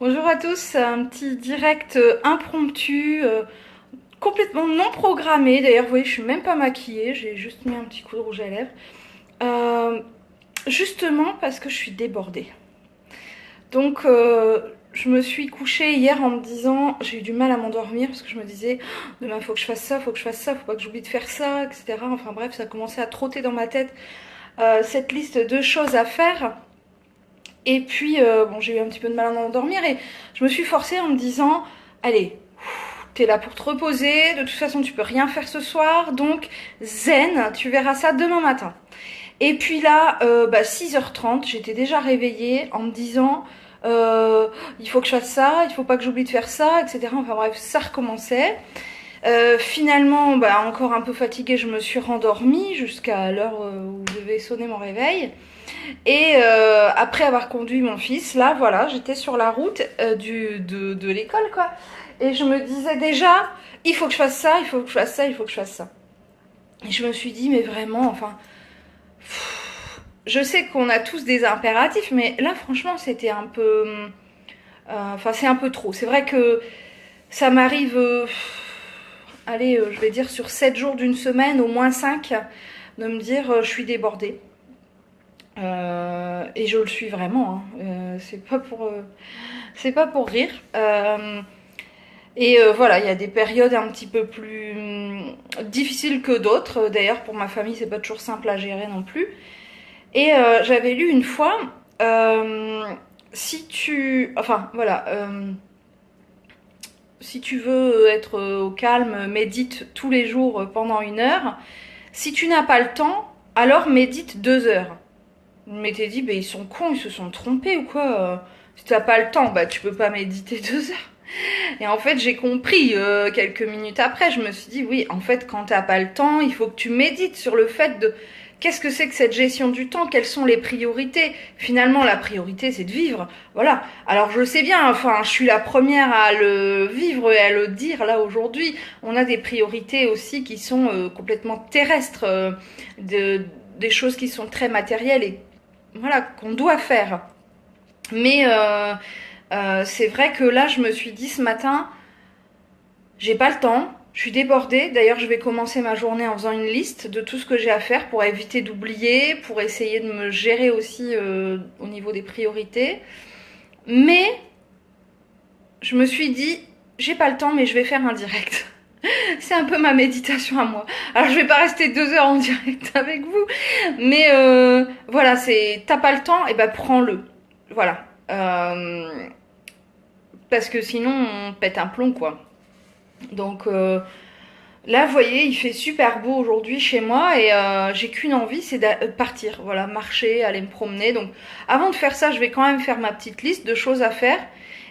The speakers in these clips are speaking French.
Bonjour à tous, un petit direct impromptu, complètement non programmé. D'ailleurs, vous voyez, je suis même pas maquillée, j'ai juste mis un petit coup de rouge à lèvres. Euh, Justement parce que je suis débordée. Donc, je me suis couchée hier en me disant, j'ai eu du mal à m'endormir parce que je me disais, demain faut que je fasse ça, faut que je fasse ça, faut pas que j'oublie de faire ça, etc. Enfin bref, ça commençait à trotter dans ma tête cette liste de choses à faire. Et puis, bon, j'ai eu un petit peu de mal à m'endormir et je me suis forcée en me disant, allez, t'es là pour te reposer, de toute façon tu peux rien faire ce soir, donc zen, tu verras ça demain matin. Et puis là, 6h30, j'étais déjà réveillée en me disant, il faut que je fasse ça, il faut pas que j'oublie de faire ça, etc. Enfin bref, ça recommençait. Finalement, encore un peu fatiguée, je me suis rendormie jusqu'à l'heure où devait sonner mon réveil. Et après avoir conduit mon fils, là, voilà, j'étais sur la route de l'école, quoi. Et je me disais déjà, il faut que je fasse ça, il faut que je fasse ça, il faut que je fasse ça. Et je me suis dit, mais vraiment, enfin, je sais qu'on a tous des impératifs, mais là, franchement, c'était un peu, enfin, c'est un peu trop. C'est vrai que ça m'arrive, allez, je vais dire sur 7 jours d'une semaine, au moins 5, de me dire, je suis débordée. Et je le suis vraiment, hein. C'est pas pour rire. Voilà, il y a des périodes un petit peu plus difficiles que d'autres. D'ailleurs, pour ma famille, c'est pas toujours simple à gérer non plus. Et j'avais lu une fois, si tu, enfin voilà, si tu veux être au calme, médite tous les jours pendant 1 heure. Si tu n'as pas le temps, alors médite 2 heures. Je m'étais dit, ils sont cons, ils se sont trompés ou quoi. Si t'as pas le temps, tu peux pas méditer 2 heures. Et en fait, j'ai compris quelques minutes après. Je me suis dit, oui, en fait, quand t'as pas le temps, il faut que tu médites sur le fait de qu'est-ce que c'est que cette gestion du temps, quelles sont les priorités. Finalement, la priorité, c'est de vivre. Voilà. Alors, je sais bien, enfin, je suis la première à le vivre et à le dire là aujourd'hui. On a des priorités aussi qui sont complètement terrestres, des choses qui sont très matérielles et voilà, qu'on doit faire. Mais c'est vrai que là, je me suis dit ce matin, j'ai pas le temps, je suis débordée. D'ailleurs, je vais commencer ma journée en faisant une liste de tout ce que j'ai à faire pour éviter d'oublier, pour essayer de me gérer aussi au niveau des priorités. Mais je me suis dit, j'ai pas le temps, mais je vais faire un direct. C'est un peu ma méditation à moi. Alors je vais pas rester 2 heures en direct avec vous, mais voilà, c'est t'as pas le temps, et prends-le. Voilà. Parce que sinon on pète un plomb quoi. Donc là vous voyez il fait super beau aujourd'hui chez moi et j'ai qu'une envie c'est de partir, voilà, marcher, aller me promener. Donc avant de faire ça je vais quand même faire ma petite liste de choses à faire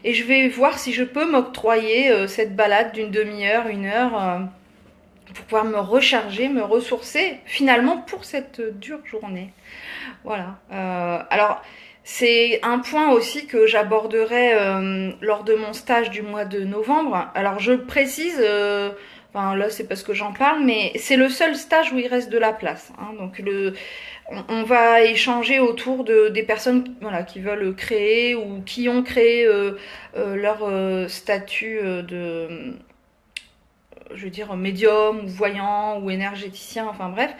et je vais voir si je peux m'octroyer cette balade d'une demi-heure, 1 heure pour pouvoir me recharger, me ressourcer finalement pour cette dure journée. Voilà. Alors, c'est un point aussi que j'aborderai lors de mon stage du mois de novembre. Alors, je précise, enfin là c'est parce que j'en parle, mais c'est le seul stage où il reste de la place, hein. Donc, on va échanger autour des personnes voilà, qui veulent créer ou qui ont créé leur statut de je veux dire médium ou voyant ou énergéticien, enfin bref,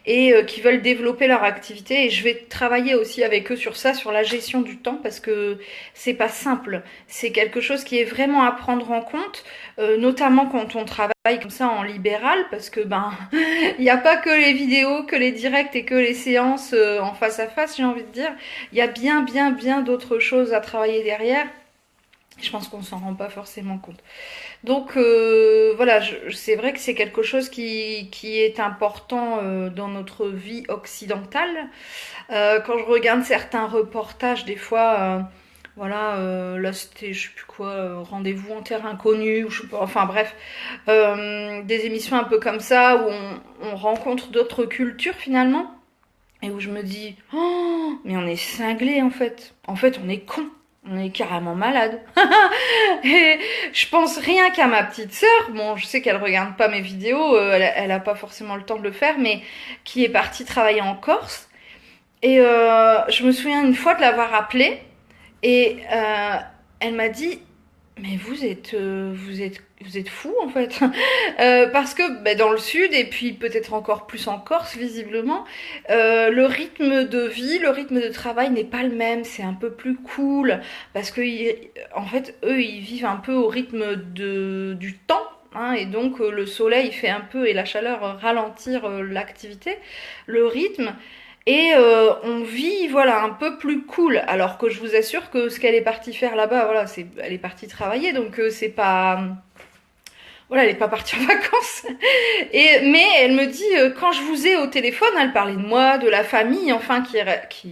et qui veulent développer leur activité. Et je vais travailler aussi avec eux sur ça, sur la gestion du temps, parce que c'est pas simple. C'est quelque chose qui est vraiment à prendre en compte, notamment quand on travaille comme ça en libéral, parce que il n'y a pas que les vidéos, que les directs et que les séances en face à face, j'ai envie de dire. Il y a bien d'autres choses à travailler derrière. Je pense qu'on s'en rend pas forcément compte. Donc voilà, c'est vrai que c'est quelque chose qui est important dans notre vie occidentale. Quand je regarde certains reportages, des fois, voilà, là c'était, je sais plus quoi, Rendez-vous en terre inconnue, ou je sais pas, enfin bref, des émissions un peu comme ça où on rencontre d'autres cultures finalement. Et où je me dis, oh, mais on est cinglé en fait. En fait, on est con. On est carrément malade. Et je pense rien qu'à ma petite sœur. Bon, je sais qu'elle regarde pas mes vidéos, elle a pas forcément le temps de le faire, mais qui est partie travailler en Corse. Et je me souviens une fois de l'avoir appelée et elle m'a dit, mais vous êtes fou en fait. Parce que bah, dans le sud, et puis peut-être encore plus en Corse, visiblement, le rythme de vie, le rythme de travail n'est pas le même. C'est un peu plus cool. Parce que, en fait, eux, ils vivent un peu au rythme du temps. Hein, et donc le soleil fait un peu et la chaleur ralentir l'activité, le rythme. Et on vit, voilà, un peu plus cool. Alors que je vous assure que ce qu'elle est partie faire là-bas, voilà, elle est partie travailler, donc c'est pas, voilà, elle est pas partie en vacances. Mais elle me dit, quand je vous ai au téléphone, elle parlait de moi, de la famille, enfin,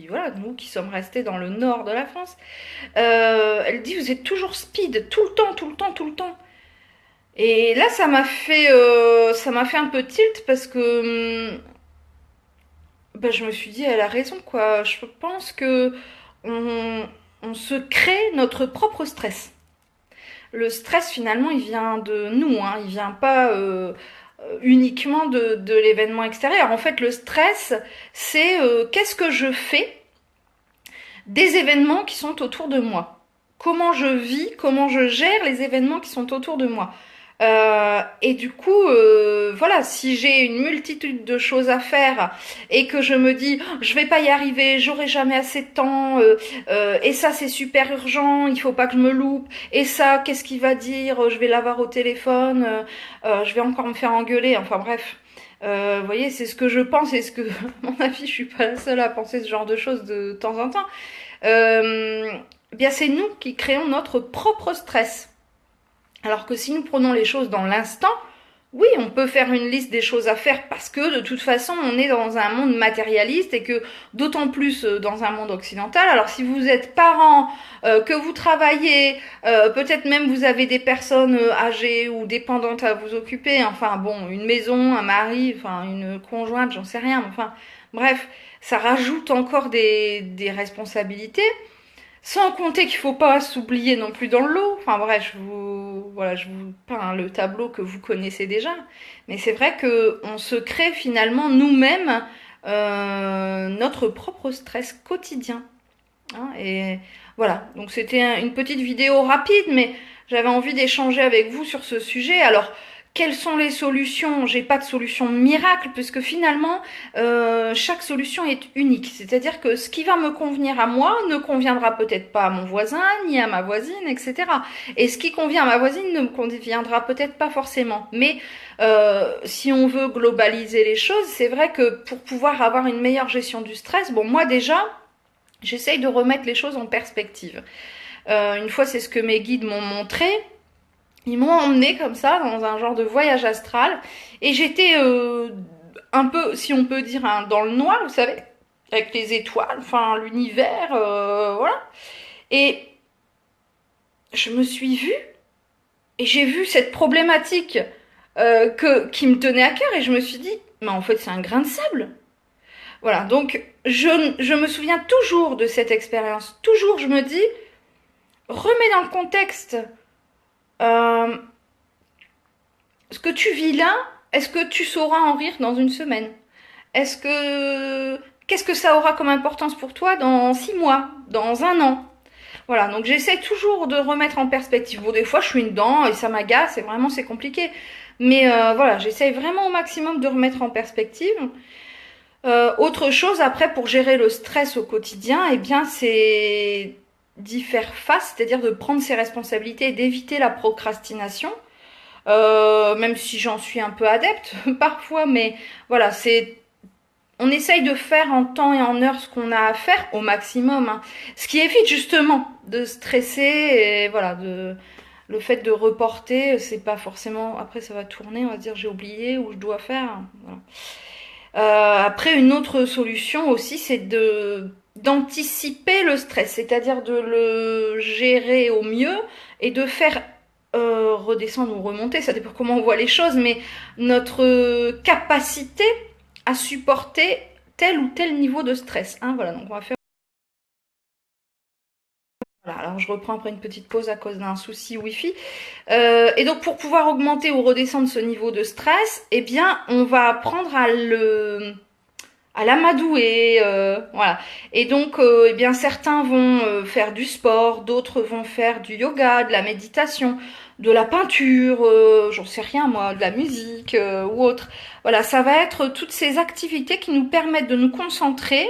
voilà, nous qui sommes restés dans le nord de la France. Elle dit, vous êtes toujours speed, tout le temps, tout le temps, tout le temps. Et là, ça m'a fait un peu tilt parce que bah, je me suis dit, elle a raison, quoi. Je pense que on, on se crée notre propre stress. Le stress, finalement, il vient de nous, hein. Il vient pas uniquement de l'événement extérieur. En fait, le stress, c'est qu'est-ce que je fais des événements qui sont autour de moi. Comment je vis, comment je gère les événements qui sont autour de moi. Et du coup, voilà, si j'ai une multitude de choses à faire et que je me dis, oh, je vais pas y arriver, j'aurai jamais assez de temps, et ça c'est super urgent, il faut pas que je me loupe, et ça, qu'est-ce qu'il va dire, je vais l'avoir au téléphone, je vais encore me faire engueuler, enfin bref. Vous voyez, c'est ce que je pense et ce que, à mon avis, je suis pas la seule à penser ce genre de choses de temps en temps. Eh bien, c'est nous qui créons notre propre stress. Alors que si nous prenons les choses dans l'instant, oui, on peut faire une liste des choses à faire parce que de toute façon, on est dans un monde matérialiste et que d'autant plus dans un monde occidental. Alors si vous êtes parent, que vous travaillez, peut-être même vous avez des personnes âgées ou dépendantes à vous occuper, enfin bon, une maison, un mari, enfin une conjointe, j'en sais rien, enfin bref, ça rajoute encore des responsabilités. Sans compter qu'il faut pas s'oublier non plus dans le lot. Enfin bref, voilà, je vous peins le tableau que vous connaissez déjà. Mais c'est vrai que on se crée finalement nous-mêmes notre propre stress quotidien. Hein, et voilà, donc c'était une petite vidéo rapide, mais j'avais envie d'échanger avec vous sur ce sujet. Alors, quelles sont les solutions? J'ai pas de solution miracle, puisque finalement, chaque solution est unique. C'est-à-dire que ce qui va me convenir à moi ne conviendra peut-être pas à mon voisin, ni à ma voisine, etc. Et ce qui convient à ma voisine ne me conviendra peut-être pas forcément. Mais si on veut globaliser les choses, c'est vrai que pour pouvoir avoir une meilleure gestion du stress, bon, moi déjà, j'essaye de remettre les choses en perspective. Une fois, c'est ce que mes guides m'ont montré. Ils m'ont emmené comme ça dans un genre de voyage astral et j'étais un peu, si on peut dire, hein, dans le noir, vous savez, avec les étoiles, enfin l'univers, voilà. Et je me suis vue et j'ai vu cette problématique qui me tenait à cœur et je me suis dit, mais en fait c'est un grain de sable. Voilà, donc je me souviens toujours de cette expérience. Toujours, je me dis, remets dans le contexte euh, ce que tu vis là, est-ce que tu sauras en rire dans une semaine? Est-ce que qu'est-ce que ça aura comme importance pour toi dans 6 mois, dans un an? Voilà, donc j'essaie toujours de remettre en perspective. Bon, des fois, je suis dedans et ça m'agace et vraiment c'est compliqué. Mais voilà, j'essaie vraiment au maximum de remettre en perspective. Autre chose après pour gérer le stress au quotidien, eh bien c'est d'y faire face, c'est-à-dire de prendre ses responsabilités et d'éviter la procrastination. Même si j'en suis un peu adepte parfois, mais voilà, on essaye de faire en temps et en heure ce qu'on a à faire au maximum, hein. Ce qui évite justement de stresser et voilà, le fait de reporter, c'est pas forcément, après ça va tourner, on va dire j'ai oublié ou je dois faire, voilà. Après, une autre solution aussi, c'est d'anticiper le stress, c'est-à-dire de le gérer au mieux et de faire redescendre ou remonter, ça dépend comment on voit les choses, mais notre capacité à supporter tel ou tel niveau de stress. Hein, voilà, donc on va faire. Voilà, alors je reprends après une petite pause à cause d'un souci Wi-Fi. Et donc pour pouvoir augmenter ou redescendre ce niveau de stress, eh bien on va apprendre à l'amadouer, voilà. Et donc, eh bien, certains vont faire du sport, d'autres vont faire du yoga, de la méditation, de la peinture, j'en sais rien moi, de la musique ou autre. Voilà, ça va être toutes ces activités qui nous permettent de nous concentrer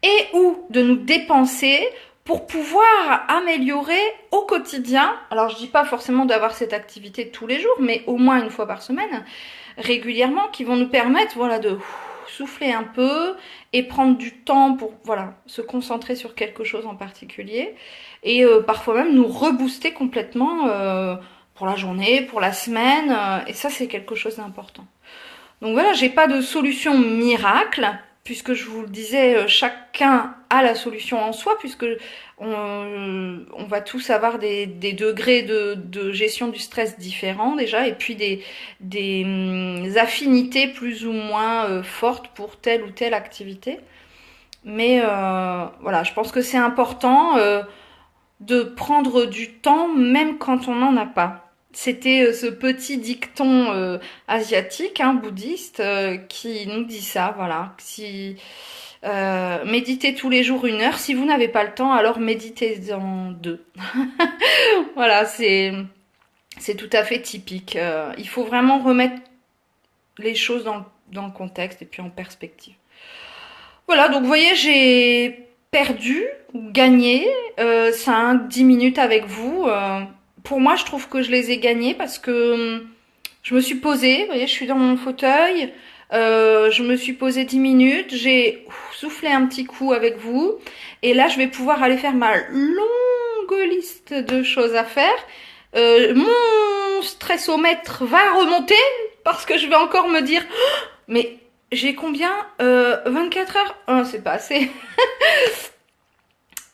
et ou de nous dépenser pour pouvoir améliorer au quotidien. Alors je dis pas forcément d'avoir cette activité tous les jours, mais au moins une fois par semaine, régulièrement, qui vont nous permettre, voilà, de souffler un peu et prendre du temps pour, voilà, se concentrer sur quelque chose en particulier et parfois même nous rebooster complètement pour la journée, pour la semaine, et ça c'est quelque chose d'important. Donc voilà, j'ai pas de solution miracle, puisque je vous le disais, chacun a la solution en soi, puisque on va tous avoir des degrés de gestion du stress différents déjà, et puis des affinités plus ou moins fortes pour telle ou telle activité. Mais voilà, je pense que c'est important de prendre du temps, même quand on n'en a pas. C'était ce petit dicton asiatique, hein, bouddhiste, qui nous dit ça, voilà. Si méditez tous les jours 1 heure, si vous n'avez pas le temps, alors méditez-en 2. Voilà, c'est tout à fait typique. Il faut vraiment remettre les choses dans le contexte et puis en perspective. Voilà, donc vous voyez, j'ai perdu ou gagné 5-10 minutes avec vous. Pour moi, je trouve que je les ai gagnés parce que je me suis posée, vous voyez, je suis dans mon fauteuil, je me suis posée 10 minutes, j'ai soufflé un petit coup avec vous, et là, je vais pouvoir aller faire ma longue liste de choses à faire. Mon stressomètre va remonter parce que je vais encore me dire, oh, mais j'ai combien 24 heures? Oh, c'est pas assez.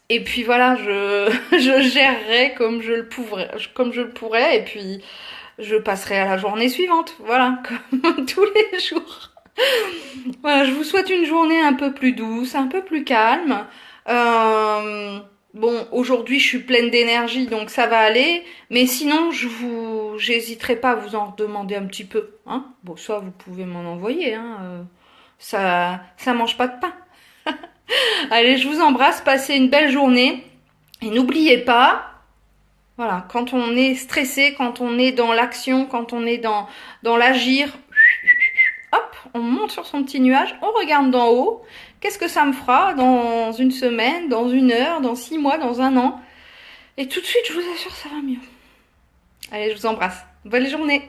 Et puis voilà, je gérerai comme je le pourrais, et puis je passerai à la journée suivante. Voilà, comme tous les jours. Voilà, je vous souhaite une journée un peu plus douce, un peu plus calme. Bon, aujourd'hui, je suis pleine d'énergie, donc ça va aller. Mais sinon, j'hésiterai pas à vous en demander un petit peu. Hein. Bon, ça, vous pouvez m'en envoyer. Hein. Ça mange pas de pain. Allez, je vous embrasse, passez une belle journée. Et n'oubliez pas, voilà, quand on est stressé, quand on est dans l'action, quand on est dans l'agir, hop, on monte sur son petit nuage, on regarde d'en haut. Qu'est-ce que ça me fera dans 1 semaine, dans 1 heure, dans 6 mois, dans 1 an? Et tout de suite, je vous assure, ça va mieux. Allez, je vous embrasse. Bonne journée.